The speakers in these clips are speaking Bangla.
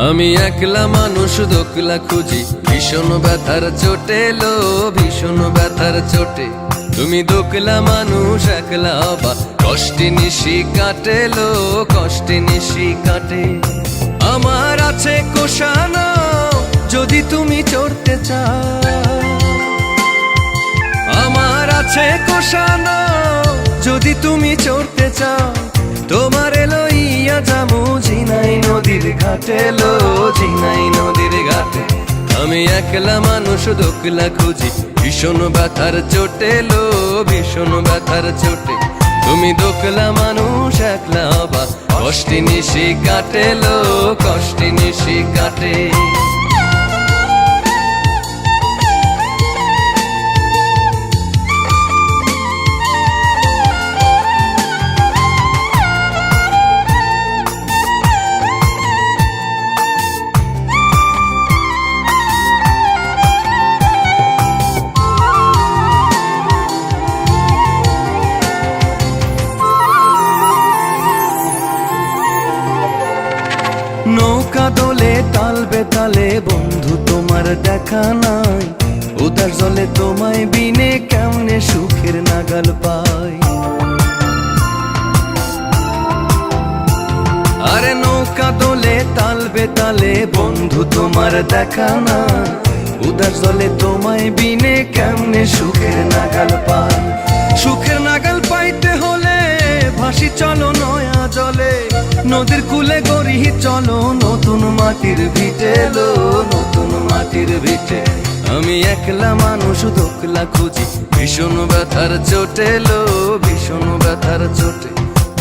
আমি একলা মানুষ দোকলা খুঁজি, ভীষণ ব্যথার চোটে লো, ভীষণ ব্যথার চোটে। তুমি দোকলা মানুষ একলা হবা, কষ্টে নিশি কাটে লো, কষ্টে নিশি কাটে। আমার আছে কোষানো যদি তুমি চড়তে চাও, আমার আছে কোষানো যদি তুমি চড়তে চাও। তোমার লইয়া যামু ঝিনাই নদীর ঘাটে লো, ঝিনাই নদীর ঘাটে। আমি একলা মানুষ দোকলা খুঁজি, ভীষণ ব্যথার চোটে লো, ভীষণ ব্যথার চোটে। তুমি দোকলা মানুষ একলা হবা, কষ্টে নিশি কাটে লো, কষ্টে নিশি কাটে। নৌকা দোলে তাল বেতালে বন্ধু তোমার দেখা নাই, উদার জলে তোমায় বিনে কেমনে সুখের নাগাল পাই। আরে নৌকা দোলে তাল বেতালে বন্ধু তোমার দেখা নাই, উদার জলে তোমায় বিনে কেমনে সুখের নাগাল পাই। সুখের নাগাল পাইতে হলে ভাসি চলো নয়া জলে, নদীর কূলে গড়ি চলো নতুন মাটির ভিটে লো, নতুন মাটির ভিটে। আমি একলা মানুষ দোকলা খুঁজি, ভীষণ ব্যথার চোটে লো, ভীষণ ব্যথার চোটে।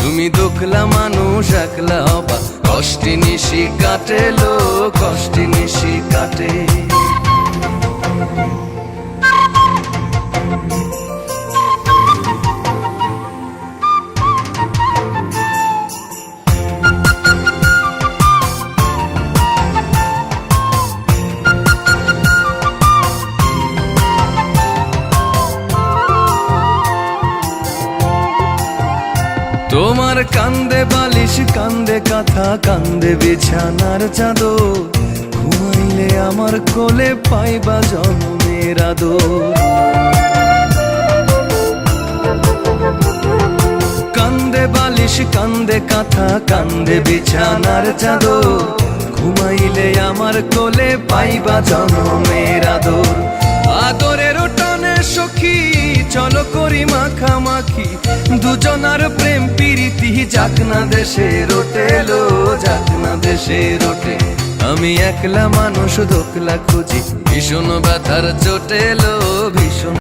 তুমি দোকলা মানুষ একলা হবা, কষ্টে নিশি কাটে লো, কষ্টে নিশি কাটে। তোমার কান্দে বালিশ কান্দে কাঁথা কান্দে বিছানার চাদর, ঘুমাইলে আমার কোলে পাইবা জন্মের আদর। কান্দে বালিশ কান্দে কাঁথা কান্দে বিছানার চাদর, ঘুমাইলে আমার কোলে পাইবা জন্মের আদর। আদরের টানে সখী চলো করি মাখামাখি, দুজনার প্রেম প্রীতি যাক না দেশে রোটে লো, যাক না দেশে রোটে। আমি একলা মানুষ দোকলা খুঁজি, ভীষণ ব্যথার চোটে লো, ভীষণ